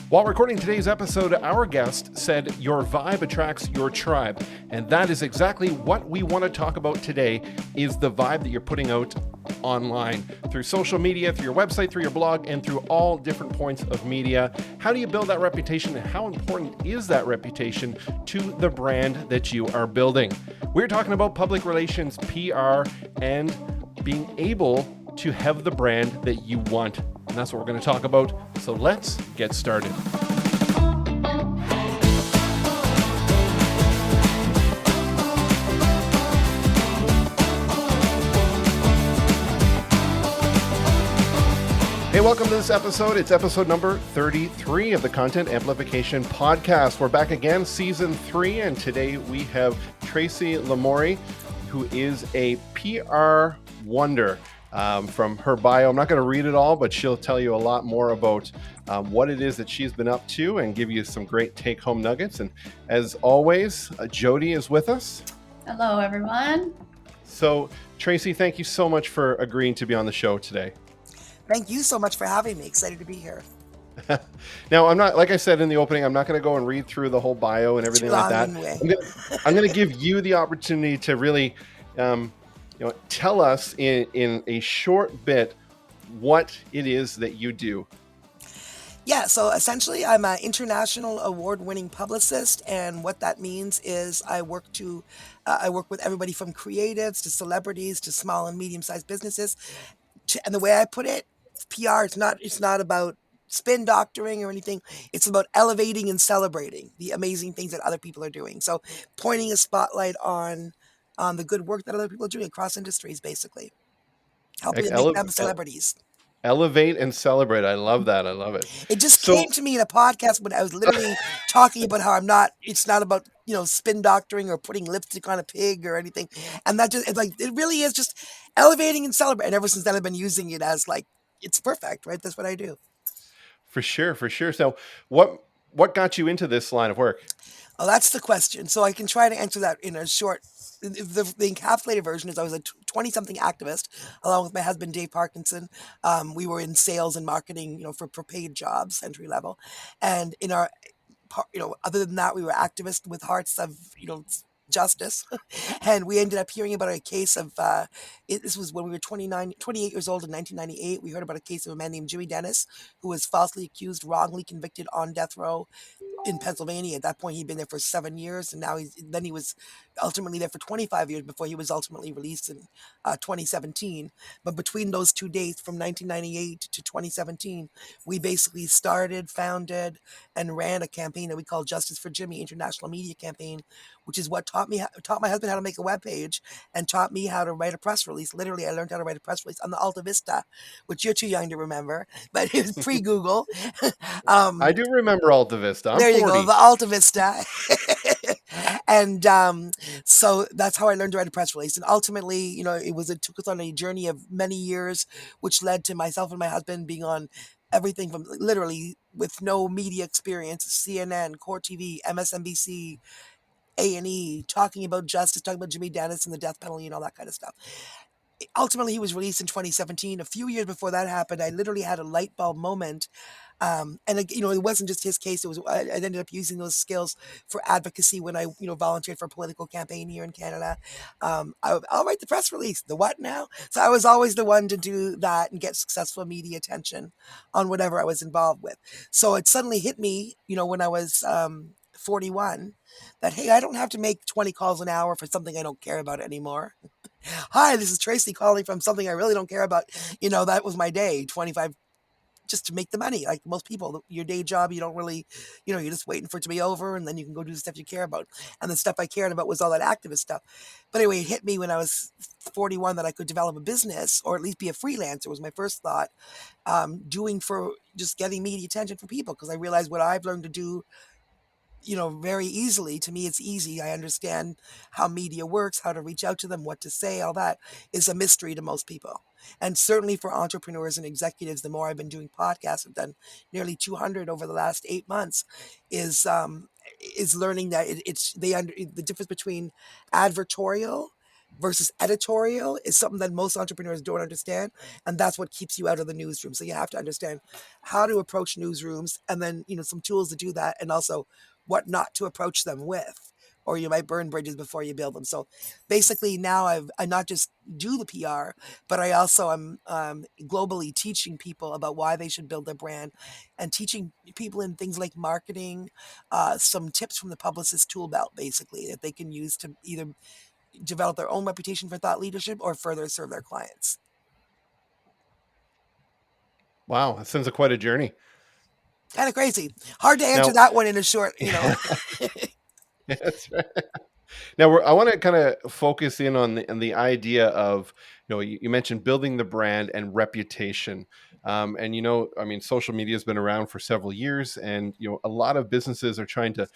While recording today's episode, our guest said your vibe attracts your tribe. And that is exactly what we want to talk about today, is the vibe that you're putting out online through social media, through your website, through your blog, and through all different points of media. How do you build that reputation, and how important is that reputation to the brand that you are building? We're talking about public relations, PR, and being able to have the brand that you want. And that's what we're going to talk about. So let's get started. Hey, welcome to this episode. It's episode number 33 of the Content Amplification Podcast. We're back again, season 3, and today we have Tracy Lamourie, who is a PR wonder. From her bio, I'm not going to read it all, but she'll tell you a lot more about what it is that she's been up to and give you some great take-home nuggets. And as always, Jody is with us. Hello, everyone. So, Tracy, thank you so much for agreeing to be on the show today. Thank you so much for having me. Excited to be here. Now, I'm not, like I said in the opening, I'm not going to go and read through the whole bio and everything like that. I'm going to give you the opportunity to really tell us in a short bit what it is that you do. Yeah, so essentially I'm an international award-winning publicist, and what that means is I work with everybody from creatives to celebrities to small and medium-sized businesses. And the way I put it, PR, it's not about spin doctoring or anything. It's about elevating and celebrating the amazing things that other people are doing. So pointing a spotlight on the good work that other people are doing across industries, basically. Helping to make them celebrities. Elevate and celebrate. I love that. I love it. It just came to me in a podcast when I was literally talking about how it's not about, spin doctoring or putting lipstick on a pig or anything. And that it really is just elevating and celebrating. And ever since then, I've been using it as it's perfect, right? That's what I do. For sure. So what got you into this line of work? Oh, that's the question. So I can try to answer that in a short. The encapsulated version is I was a 20-something activist along with my husband, Dave Parkinson. We were in sales and marketing, for paid jobs, entry level. And in our, other than that, we were activists with hearts of, justice. And we ended up hearing about a case of, this was when we were 28 years old in 1998. We heard about a case of a man named Jimmy Dennis, who was falsely accused, wrongly convicted on death row in Pennsylvania. At that point, he'd been there for 7 years, and he was ultimately there for 25 years before he was ultimately released in 2017. But between those 2 dates, from 1998 to 2017, we basically started, founded, and ran a campaign that we called Justice for Jimmy International Media Campaign, which is what taught my husband how to make a web page and taught me how to write a press release. Literally, I learned how to write a press release on the Alta Vista, which you're too young to remember, but it was pre-Google. I do remember Alta Vista. There you go, the Alta Vista. And so that's how I learned to write a press release. And ultimately, it took us on a journey of many years, which led to myself and my husband being on everything from literally with no media experience, CNN, Core TV, MSNBC, A&E, talking about justice, talking about Jimmy Dennis and the death penalty and all that kind of stuff. Ultimately, he was released in 2017. A few years before that happened, I literally had a light bulb moment. And it wasn't just his case. I ended up using those skills for advocacy when I, volunteered for a political campaign here in Canada. I'll write the press release. The what now? So I was always the one to do that and get successful media attention on whatever I was involved with. So it suddenly hit me, when I was 41, that, hey, I don't have to make 20 calls an hour for something I don't care about anymore. Hi, this is Tracy calling from something I really don't care about. That was my day, 25, just to make the money. Like most people, your day job, you don't really, you're just waiting for it to be over, and then you can go do the stuff you care about. And the stuff I cared about was all that activist stuff. But anyway, it hit me when I was 41 that I could develop a business, or at least be a freelancer was my first thought, doing for just getting media attention for people. Because I realized what I've learned to do very easily. To me, it's easy. I understand how media works, how to reach out to them, what to say, all that is a mystery to most people. And certainly for entrepreneurs and executives, the more I've been doing podcasts, I've done nearly 200 over the last 8 months, is learning that the difference between advertorial versus editorial is something that most entrepreneurs don't understand, and that's what keeps you out of the newsroom. So you have to understand how to approach newsrooms, and then some tools to do that, and also what not to approach them with, or you might burn bridges before you build them. So basically now I not just do the PR, but I also am globally teaching people about why they should build their brand, and teaching people in things like marketing, some tips from the publicist tool belt, basically, that they can use to either develop their own reputation for thought leadership or further serve their clients. Wow, that sounds like quite a journey. Kind of crazy. Hard to answer Now, that one in a short, that's right. Now, I want to kind of focus in on the idea of, you mentioned building the brand and reputation. And, I mean, social media has been around for several years, and, a lot of businesses are trying to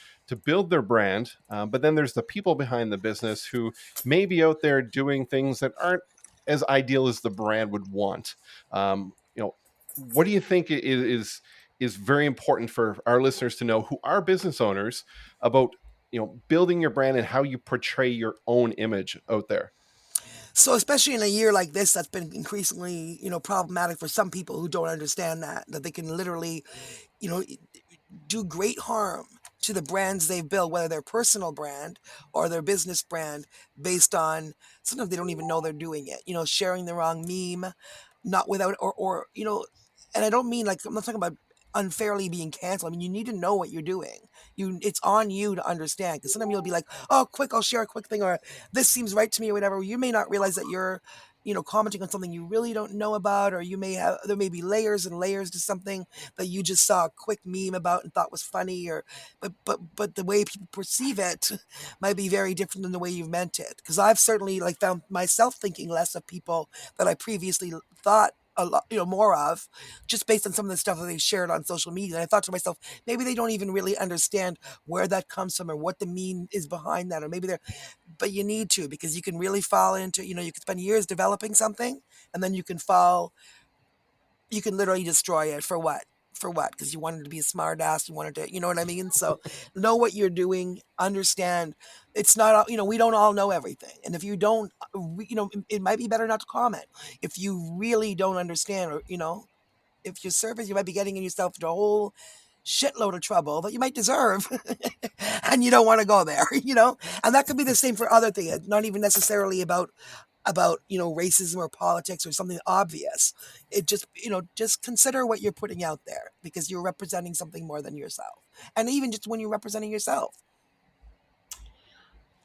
build their brand. But then there's the people behind the business who may be out there doing things that aren't as ideal as the brand would want. What do you think is very important for our listeners to know, who are business owners, about building your brand and how you portray your own image out there? So especially in a year like this, that's been increasingly, problematic for some people who don't understand that they can literally, you know, do great harm to the brands they've built, whether their personal brand or their business brand, based on sometimes they don't even know they're doing it. Sharing the wrong meme, not without and I don't mean, like, I'm not talking about unfairly being canceled. I mean, you need to know what you're doing. It's on you to understand, because sometimes you'll be like, oh, quick, I'll share a quick thing, or this seems right to me, or whatever. You may not realize that you're commenting on something you really don't know about, or there may be layers and layers to something that you just saw a quick meme about and thought was funny, or but the way people perceive it might be very different than the way you've meant it. Because I've certainly, like, found myself thinking less of people that I previously thought a lot, more of, just based on some of the stuff that they shared on social media. And I thought to myself, maybe they don't even really understand where that comes from or what the mean is behind that, or maybe but you need to, because you can really fall into, you can spend years developing something, and then you can literally destroy it for what? For what? Because you wanted to be a smart ass, you wanted to, you know what I mean? So know what you're doing, understand. It's not, we don't all know everything. And if you don't, it might be better not to comment. If you really don't understand, or, if your service, you might be getting yourself into a whole shitload of trouble that you might deserve, and you don't want to go there, And that could be the same for other things, not even necessarily about racism or politics or something obvious. It just consider what you're putting out there, because you're representing something more than yourself. And even just when you're representing yourself.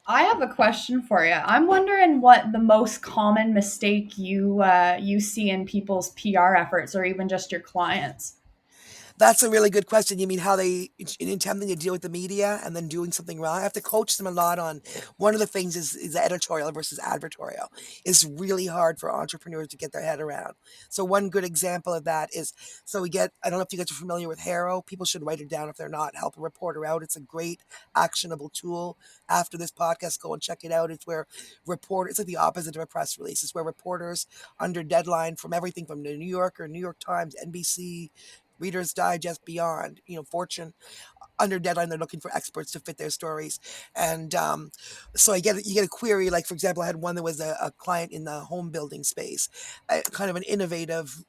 I have a question for you. I'm wondering what the most common mistake you see in people's PR efforts, or even just your clients. That's a really good question. You mean how they, in attempting to deal with the media and then doing something wrong? I have to coach them a lot on, one of the things is editorial versus advertorial. It's really hard for entrepreneurs to get their head around. So one good example of that is, I don't know if you guys are familiar with Haro. People should write it down if they're not. Help a reporter out. It's a great actionable tool. After this podcast, go and check it out. It's where it's like the opposite of a press release. It's where reporters, under deadline, from everything from the New Yorker, New York Times, NBC, Reader's Digest, Beyond, Fortune, under deadline, they're looking for experts to fit their stories. And so you get a query. Like, for example, I had one that was a client in the home building space, kind of an innovative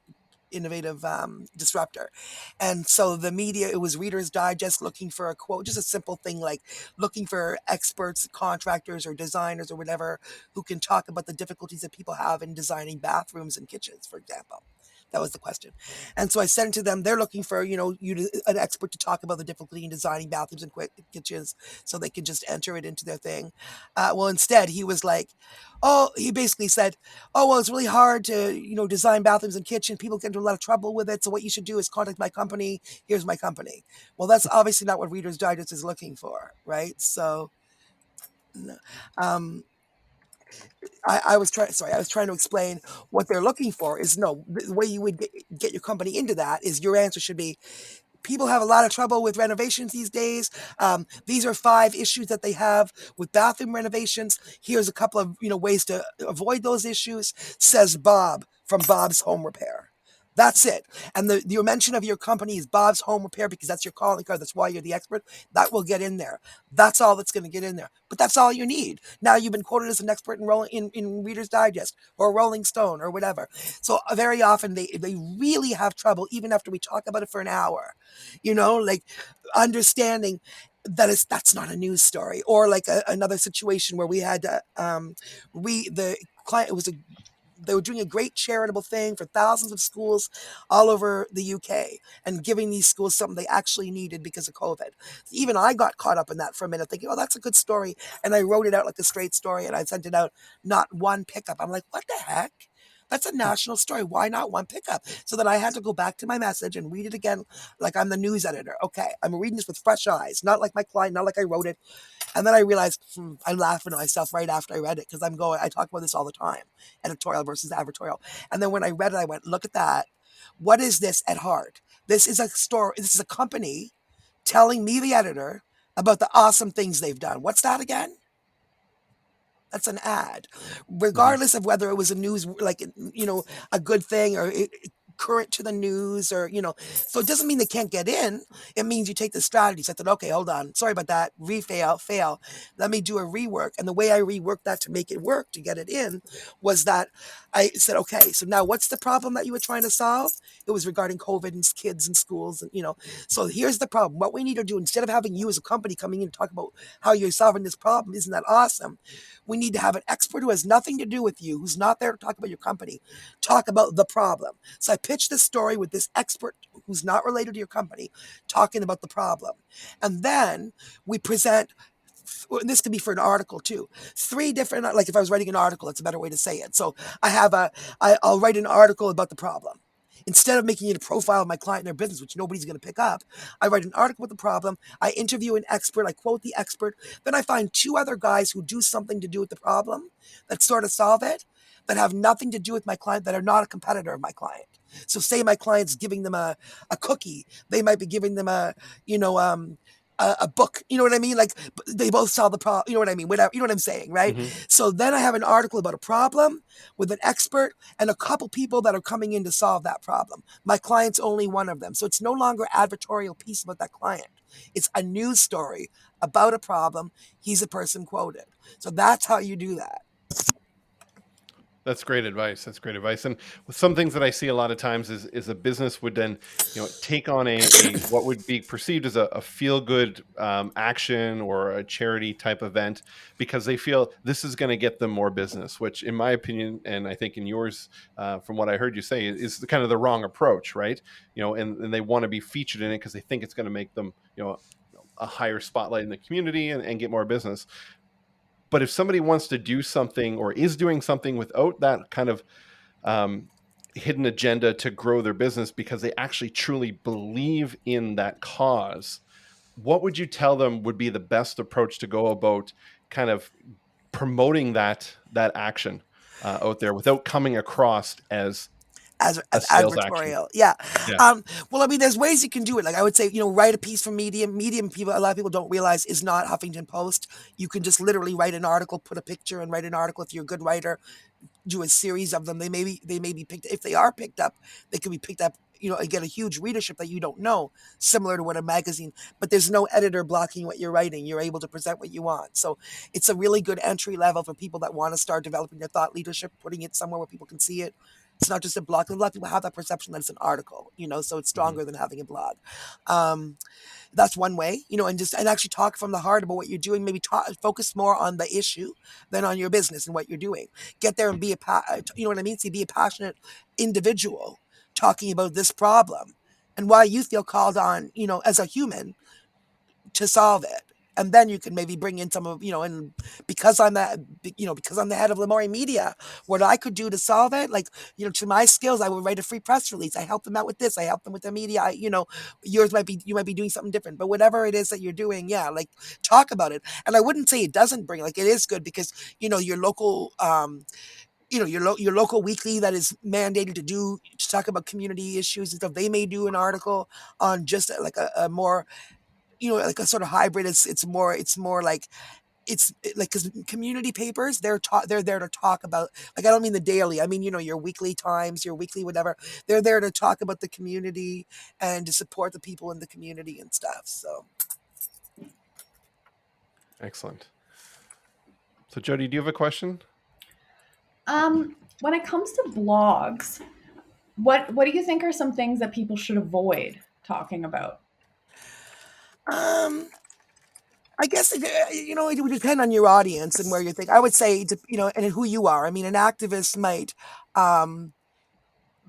disruptor. And so the media, it was Reader's Digest looking for a quote, just a simple thing like looking for experts, contractors or designers or whatever, who can talk about the difficulties that people have in designing bathrooms and kitchens, for example. That was the question. And so I sent it to them. They're looking for, an expert to talk about the difficulty in designing bathrooms and kitchens, so they can just enter it into their thing. Well, instead, he was like, he basically said, well, it's really hard to, design bathrooms and kitchens. People get into a lot of trouble with it. So what you should do is contact my company. Here's my company. Well, that's obviously not what Reader's Digest is looking for, right? So, um, I was trying to explain what they're looking for is, no, the way you would get your company into that is, your answer should be, people have a lot of trouble with renovations these days. These are 5 issues that they have with bathroom renovations. Here's a couple of, ways to avoid those issues, says Bob from Bob's Home Repair. That's it. And your mention of your company is Bob's Home Repair because that's your calling card. That's why you're the expert. That will get in there. That's all that's going to get in there. But that's all you need. Now you've been quoted as an expert in Reader's Digest or Rolling Stone or whatever. So very often they really have trouble, even after we talk about it for an hour, like understanding that that's not a news story. Or like another situation where we had the client, they were doing a great charitable thing for thousands of schools all over the UK and giving these schools something they actually needed because of COVID. Even I got caught up in that for a minute, thinking, oh, that's a good story. And I wrote it out like a straight story and I sent it out, not one pickup. I'm like, what the heck? That's a national story. Why not one pickup? So then I had to go back to my message and read it again like I'm the news editor. Okay, I'm reading this with fresh eyes, not like my client, not like I wrote it. And then I realized I'm laughing at myself right after I read it because I talk about this all the time, editorial versus advertorial. And then when I read it, I went, look at that. What is this at heart? This is a story. This is a company telling me, the editor, about the awesome things they've done. What's that again? That's an ad, Mhm. regardless of whether it was a news, like, a good thing or current to the news or, so it doesn't mean they can't get in. It means you take the strategy. So I thought, okay, hold on. Sorry about that. Fail. Let me do a rework. And the way I reworked that to make it work, to get it in, was that I said, okay, so now what's the problem that you were trying to solve? It was regarding COVID and kids and schools. And, so here's the problem. What we need to do, instead of having you as a company coming in and talk about how you're solving this problem, isn't that awesome? We need to have an expert who has nothing to do with you, who's not there to talk about your company, talk about the problem. So I pitched this story with this expert who's not related to your company, talking about the problem. And then we present, this could be for an article too, 3 different, like if I was writing an article, that's a better way to say it. So I'll write an article about the problem. Instead of making it a profile of my client and their business, which nobody's going to pick up, I write an article with the problem. I interview an expert. I quote the expert. Then I find 2 other guys who do something to do with the problem that sort of solve it, that have nothing to do with my client, that are not a competitor of my client. So say my client's giving them a cookie. They might be giving them a book, you know what I mean? Like they both solve the problem, you know what I mean? Whatever, you know what I'm saying, right? Mhm. So then I have an article about a problem with an expert and a couple people that are coming in to solve that problem. My client's only one of them. So it's no longer advertorial piece about that client. It's a news story about a problem. He's a person quoted. So that's how you do that. That's great advice. That's great advice. And with some things that I see a lot of times is a business would then, take on a what would be perceived as a feel good action or a charity type event because they feel this is going to get them more business. Which, in my opinion, and I think in yours, from what I heard you say, is kind of the wrong approach, right? And they want to be featured in it because they think it's going to make them, a higher spotlight in the community and get more business. But if somebody wants to do something or is doing something without that kind of um, hidden agenda to grow their business because they actually truly believe in that cause, what would you tell them would be the best approach to go about kind of promoting that action out there without coming across as a As sales action? advertorial. Yeah. Yeah. Well, I mean, there's ways you can do it. Like I would say, write a piece for Medium. Medium people, a lot of people don't realize is not Huffington Post. You can just literally write an article, put a picture and write an article. If you're a good writer, do a series of them. They may be picked. If they are picked up, they could be picked up, and get a huge readership that you don't know, similar to what a magazine, but there's no editor blocking what you're writing. You're able to present what you want. So it's a really good entry level for people that want to start developing their thought leadership, putting it somewhere where people can see it. It's not just a blog. A lot of people have that perception that it's an article, so it's Mhm. stronger than having a blog. Um, that's one way, and actually talk from the heart about what you're doing. Maybe focus more on the issue than on your business and what you're doing. Get there and you know what I mean? See, be a passionate individual talking about this problem and why you feel called on, as a human to solve it. And then you can maybe bring in some of, and because because I'm the head of Lamourie Media, what I could do to solve it, like, to my skills, I would write a free press release. I help them out with this. I help them with the media. You might be doing something different, but whatever it is that you're doing, yeah, like talk about it. And I wouldn't say it doesn't bring, like it is good because, your local, your local weekly that is mandated to talk about community issues and stuff. They may do an article on just like a more, like a sort of hybrid. It's more like like, because community papers, they're there to talk about, like, I don't mean the daily, I mean, your weekly times, your weekly whatever. They're there to talk about the community and to support the people in the community and stuff. So Excellent. So Jody, do you have a question? When it comes to blogs, what do you think are some things that people should avoid talking about? um I guess it would depend on your audience and where you think. I would say, and who you are. I mean, an activist might um,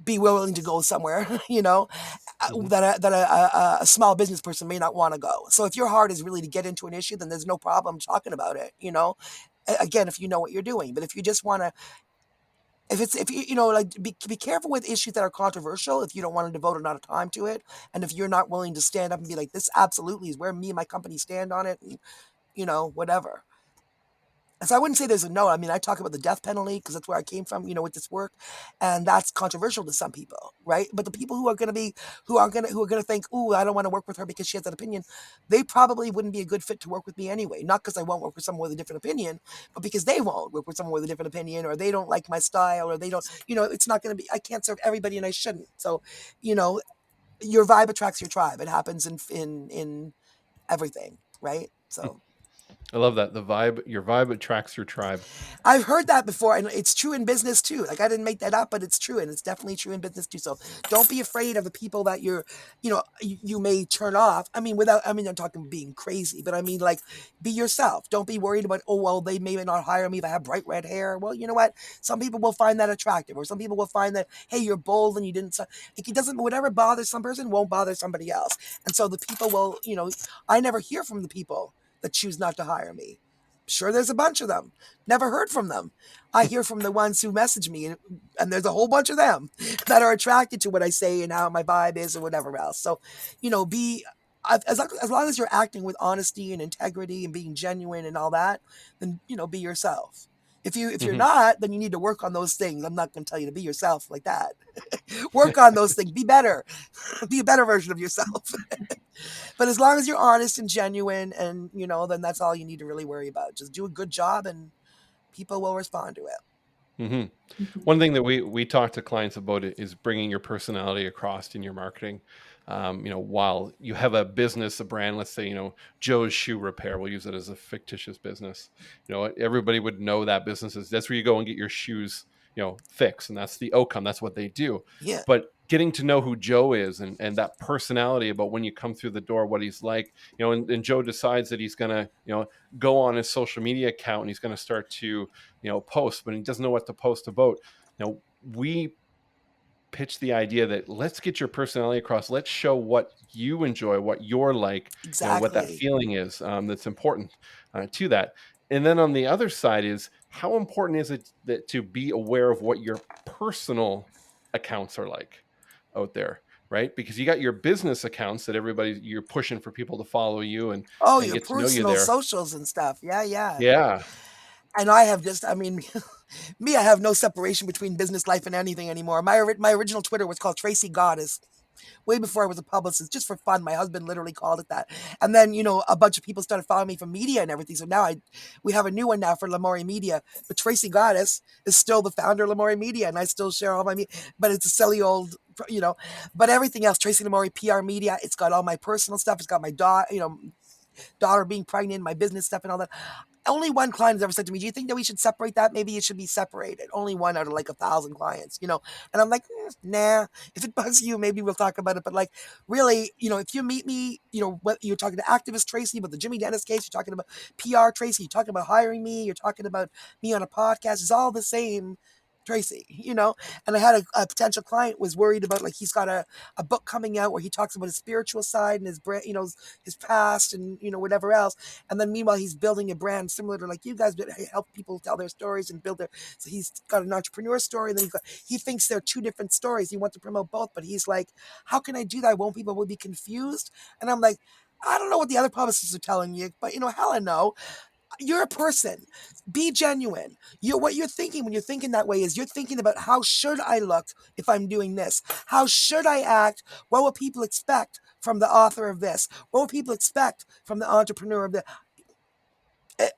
be willing to go somewhere, Hmm. that a small business person may not want to go. So if your heart is really to get into an issue, then there's no problem talking about it. Again, if you know what you're doing. But if you just want to, if you like, be careful with issues that are controversial. If you don't want to devote a lot of time to it, and if you're not willing to stand up and be like, this absolutely is where me and my company stand on it, and whatever. So I wouldn't say there's a no. I mean, I talk about the death penalty because that's where I came from, with this work, and that's controversial to some people, right? But the people who are going to be, who are going to think, "Ooh, I don't want to work with her because she has that opinion," they probably wouldn't be a good fit to work with me anyway. Not because I won't work with someone with a different opinion, but because they won't work with someone with a different opinion, or they don't like my style, or they don't, it's not going to be. I can't serve everybody, and I shouldn't. So, you know, your vibe attracts your tribe. It happens in everything, right? So. I love that. Your vibe attracts your tribe. I've heard that before, and it's true in business too. Like, I didn't make that up, but it's true, and it's definitely true in business too. So don't be afraid of the people that you may turn off. I mean, I'm talking being crazy, but I mean, like, be yourself. Don't be worried about, oh, well, they may not hire me if I have bright red hair. Well, you know what? Some people will find that attractive, or some people will find that, hey, you're bold and you didn't. Like, it doesn't. Whatever bothers some person won't bother somebody else, and so the people will. I never hear from the people that choose not to hire me. Sure, there's a bunch of them. Never heard from them. I hear from the ones who message me, and there's a whole bunch of them that are attracted to what I say and how my vibe is or whatever else. So, be as long as you're acting with honesty and integrity and being genuine and all that, then be yourself. If you're Hmm. not, then you need to work on those things. I'm not going to tell you to be yourself like that. Work on those things. Be better. Be a better version of yourself. But as long as you're honest and genuine, and then that's all you need to really worry about. Just do a good job, and people will respond to it. Hmm. Mhm. One thing that we talk to clients about it is bringing your personality across in your marketing. While you have a business, a brand, let's say, Joe's Shoe Repair, we'll use it as a fictitious business. Everybody would know that business is, that's where you go and get your shoes, fixed. And that's the outcome. That's what they do. Yeah, But getting to know who Joe is, and that personality about when you come through the door, what he's like, and Joe decides that he's going to, go on his social media account and he's going to start to, post, but he doesn't know what to post about. We pitch the idea that let's get your personality across. Let's show what you enjoy, what you're like, what that exactly. feeling is, that's important to that. And then on the other side is, how important is it that to be aware of what your personal accounts are like out there, right? Because you got your business accounts that you're pushing for people to follow you Oh, and your get to know you personal there. socials and stuff. Yeah, yeah. Yeah. And I have just, I mean, me, I have no separation between business life and anything anymore. My original Twitter was called Tracy Goddess. Way before I was a publicist, just for fun. My husband literally called it that. And then, a bunch of people started following me from media and everything. So now we have a new one now for Lamourie Media. But Tracy Goddess is still the founder of Lamourie Media, and I still share all my media. But it's a silly old, but everything else, Tracy Lamourie PR Media, it's got all my personal stuff. It's got my daughter being pregnant, my business stuff and all that. Only one client has ever said to me, "Do you think that we should separate that? Maybe it should be separated." Only one out of like 1,000 clients. And I'm like, nah. If it bugs you, maybe we'll talk about it. But like, really, if you meet me, what you're talking to activist Tracy about the Jimmy Dennis case, you're talking about PR Tracy, you're talking about hiring me, you're talking about me on a podcast. It's all the same. Tracy. And I had a potential client was worried about, like, he's got a book coming out where he talks about his spiritual side and his brand, his past and, whatever else. And then meanwhile, he's building a brand similar to like you guys, but help people tell their stories and build so he's got an entrepreneur story. And then he thinks they're two different stories. He wants to promote both, but he's like, how can I do that? Won't people will be confused? And I'm like, I don't know what the other publicists are telling you, but hell, I know. You're a person. Be genuine. What you're thinking when you're thinking that way is you're thinking about, how should I look if I'm doing this? How should I act? What will people expect from the author of this? What will people expect from the entrepreneur of this?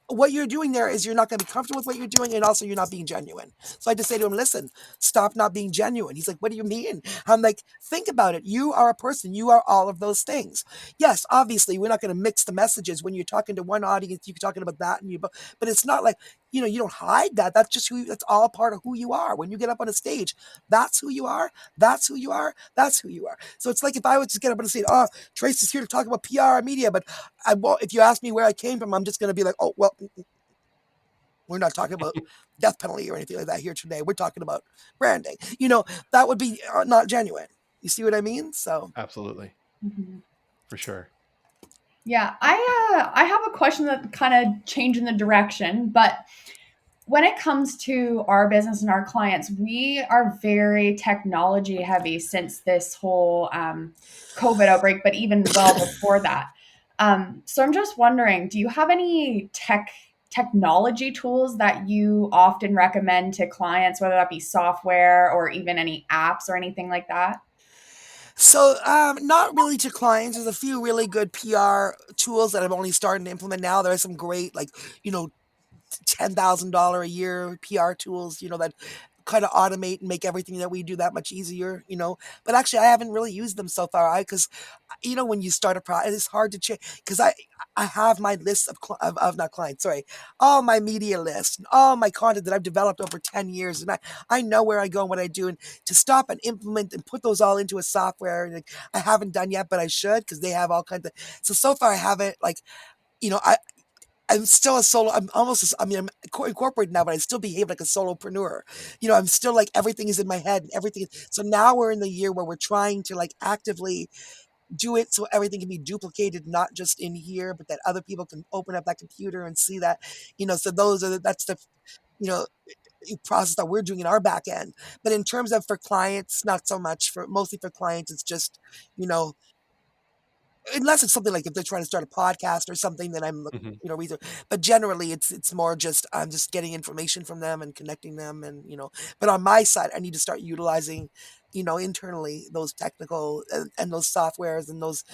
what you're doing there is you're not going to be comfortable with what you're doing, and also you're not being genuine. So I just say to him, listen, stop not being genuine. He's like, what do you mean? I'm like, think about it. You are a person. You are all of those things. Yes, obviously, we're not going to mix the messages. When you're talking to one audience, you're talking about that, but it's not like, you don't hide that. That's just that's all part of who you are. When you get up on a stage, that's who you are. That's who you are. That's who you are. So it's like if I would just get up on a stage, oh, Tracy's here to talk about PR and media, but if you ask me where I came from, I'm just going to be like, oh, well, we're not talking about death penalty or anything like that here today. We're talking about branding. That would be not genuine. You see what I mean? So Absolutely. Mhm. For sure. Yeah, I have a question that kind of changing the direction, but when it comes to our business and our clients, we are very technology heavy since this whole COVID outbreak, but even well before that. So I'm just wondering, do you have any technology tools that you often recommend to clients, whether that be software or even any apps or anything like that? So, not really to clients. There's a few really good PR tools that I'm only starting to implement now. There are some great, like, $10,000 a year PR tools, that kind of automate and make everything that we do that much easier. But actually, I haven't really used them so far. Because when you start a project, it's hard to change. Because I have my list of not clients, sorry, all my media list and all my content that I've developed over 10 years, and I know where I go and what I do, and to stop and implement and put those all into a software, like, I haven't done yet, but I should, because they have all kinds of. So far, I haven't, like, I I'm still a solo. I'm almost. I mean, I'm incorporated now, but I still behave like a solopreneur. I'm still like everything is in my head and everything. So now we're in the year where we're trying to like actively do it so everything can be duplicated, not just in here, but that other people can open up that computer and see that. So that's the you know process that we're doing in our back end. But in terms of for clients, not so much. For mostly for clients, it's just you know unless it's something like if they're trying to start a podcast or something, then I'm Hmm. research. But generally, it's more just I'm just getting information from them and connecting them, and But on my side, I need to start utilizing, internally those technical and those softwares and those.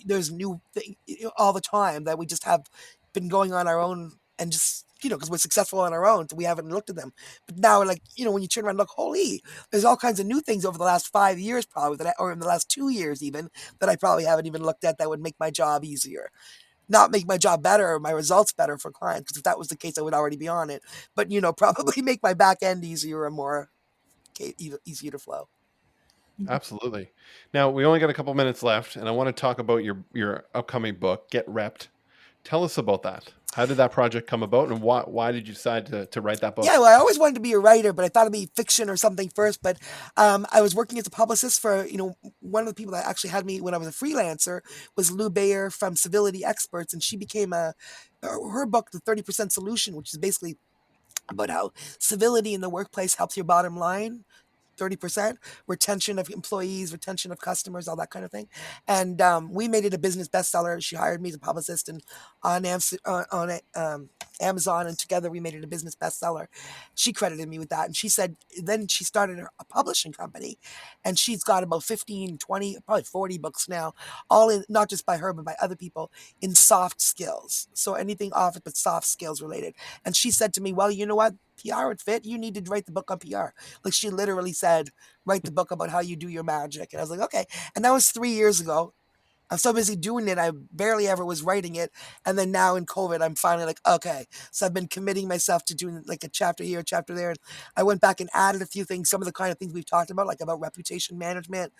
There's new thing all the time that we just have been going on our own and just. Because we're successful on our own, so we haven't looked at them. But now, like, when you turn around and look, holy, there's all kinds of new things over the last 5 years, probably, or in the last 2 years, even, that I probably haven't even looked at that would make my job easier. Not make my job better or my results better for clients, because if that was the case, I would already be on it. But, probably make my back end easier and more easier to flow. Absolutely. Now we only got a couple minutes left, and I want to talk about your upcoming book, Get Repped. Tell us about that. How did that project come about, and why did you decide to write that Yeah, book? well, I always wanted to be a writer, but I thought it'd be fiction or something first. But I was working as a publicist for, one of the people that actually had me when I was a freelancer was Lou Bayer from Civility Experts, and she became her book, The 30% Solution, which is basically about how civility in the workplace helps your bottom line. 30% retention of employees, retention of customers, all that kind of thing. And we made it a business bestseller. She hired me as a publicist and on Amazon, and together we made it a business bestseller. She credited me with that. And she said, then she started a publishing company, and she's got about 15, 20, probably 40 books now, all in, not just by her, but by other people, in soft skills. So anything off it, but soft skills related. And she said to me, well, you know what? PR would fit. You need to write the book on PR. Like, she literally said, write the book about how you do your magic. And I was like, okay. And that was 3 years ago. I'm so busy doing it, I barely ever was writing it. And then now in COVID, I'm finally like, okay. So I've been committing myself to doing like a chapter here, a chapter there. And I went back and added a few things, some of the kind of things we've talked about, like about reputation management,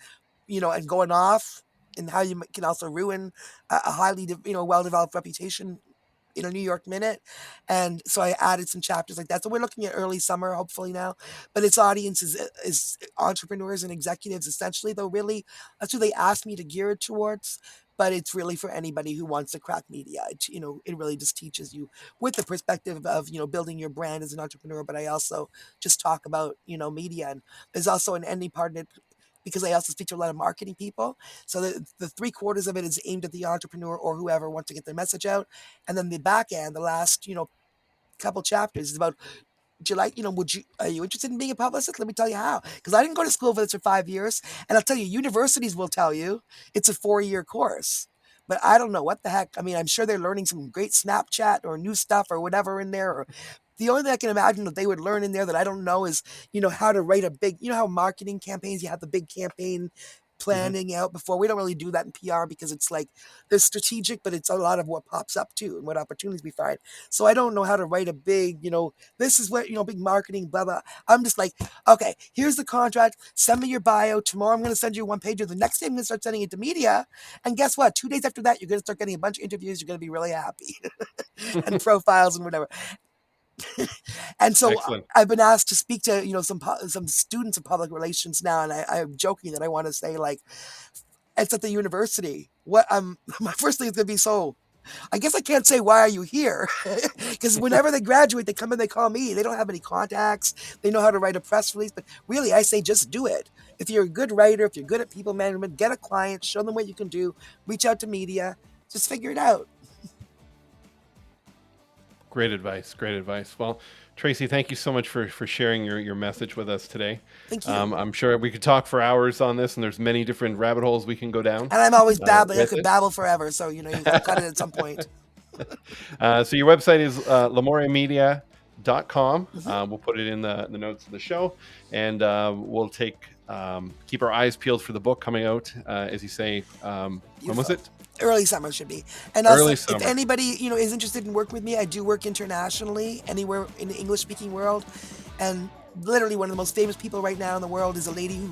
and going off, and how you can also ruin a highly, well-developed reputation in a New York Minute. And so I added some chapters like that. So we're looking at early summer, hopefully now. But its audience is entrepreneurs and executives, essentially, though, really. That's who they asked me to gear it towards. But it's really for anybody who wants to crack media. It really just teaches you with the perspective of, building your brand as an entrepreneur. But I also just talk about, media. And there's also an ending part in it, because I also speak to a lot of marketing people. So the three-quarters of it is aimed at the entrepreneur or whoever wants to get their message out. And then the back end, the last, couple chapters is about, would you like, are you interested in being a publicist? Let me tell you how. Because I didn't go to school for this for 5 years. And I'll tell you, universities will tell you it's a 4-year course. but I don't know what the heck. I mean, I'm sure they're learning some great Snapchat or new stuff or whatever in there. Or the only thing I can imagine that they would learn in there that I don't know is, how to write a big, how marketing campaigns, you have the big campaign planning out before. We don't really do that in PR because it's like there's strategic, but it's a lot of what pops up too and what opportunities we find. So I don't know how to write a big, this is what, big marketing, blah, blah. I'm just like, okay, here's the contract. Send me your bio. Tomorrow I'm going to send you one pager. The next day I'm going to start sending it to media. And guess what? 2 days after that, you're going to start getting a bunch of interviews. You're going to be really happy and profiles and whatever. And so Excellent. I've been asked to speak to, some students of public relations now. And I'm joking that I want to say, like, it's at the university. My first thing is going to be, I guess I can't say, why are you here? Because whenever they graduate, they come in, they call me. They don't have any contacts. They know how to write a press release. But really, I say just do it. If you're a good writer, if you're good at people management, get a client, show them what you can do, reach out to media, just figure it out. Great advice. Great advice. Well, Tracy, thank you so much for sharing your message with us today. Thank you. I'm sure we could talk for hours on this, and there's many different rabbit holes we can go down. And I'm always babbling. I could babble forever. So, you can cut it at some point. So your website is lamouriemedia.com. We'll put it in the notes of the show, and we'll keep our eyes peeled for the book coming out, as you say. When was it? Early summer should be. And also, if anybody, is interested in working with me, I do work internationally, anywhere in the English-speaking world. And literally one of the most famous people right now in the world is a lady who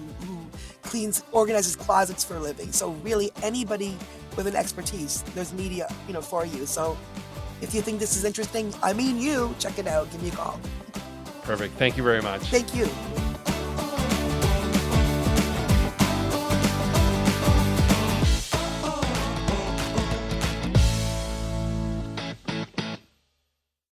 organizes closets for a living. So really, anybody with an expertise, there's media, for you. So if you think this is interesting, check it out. Give me a call. Perfect. Thank you very much. Thank you.